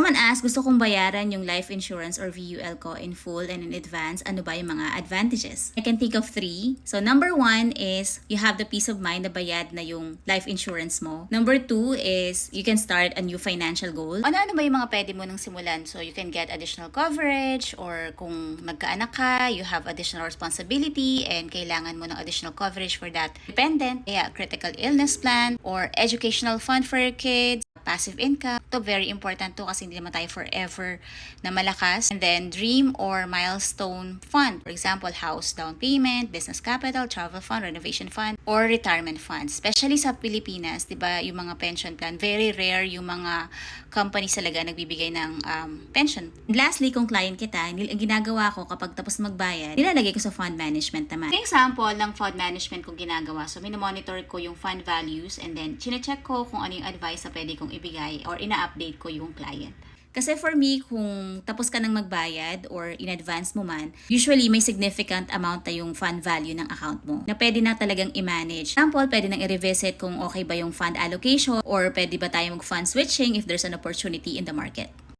someone asked, gusto kong bayaran yung life insurance or VUL ko in full and in advance. Ano ba yung mga advantages? I can think of 3. So number 1 is you have the peace of mind na bayad na yung life insurance mo. Number 2 is you can start a new financial goal. Ano-ano ba yung mga pwede mo nang simulan? So you can get additional coverage, or kung magkaanak ka, you have additional responsibility and kailangan mo ng additional coverage for that dependent. Kaya critical illness plan or educational fund for your kids, passive income. Ito very important to kasi hindi naman tayo forever na malakas. And then dream or milestone fund. For example, house down payment, business capital, travel fund, renovation fund, or retirement funds. Especially sa Pilipinas, 'di ba, yung mga pension plan, very rare yung mga companies talaga nagbibigay ng pension. And lastly, kung client kita, ang ginagawa ko kapag tapos magbayad, nilalagay ko sa fund management naman. An example ng fund management kong ginagawa, so minomonitor ko yung fund values and then chinecheck ko kung ano yung advice na pwede kong ibigay or ina-update ko yung client. Kasi for me, kung tapos ka nang magbayad or in advance mo man, usually may significant amount na yung fund value ng account mo na pwede na talagang i-manage. Example, pwede nang i-revisit kung okay ba yung fund allocation or pwede ba tayo mag-fund switching if there's an opportunity in the market.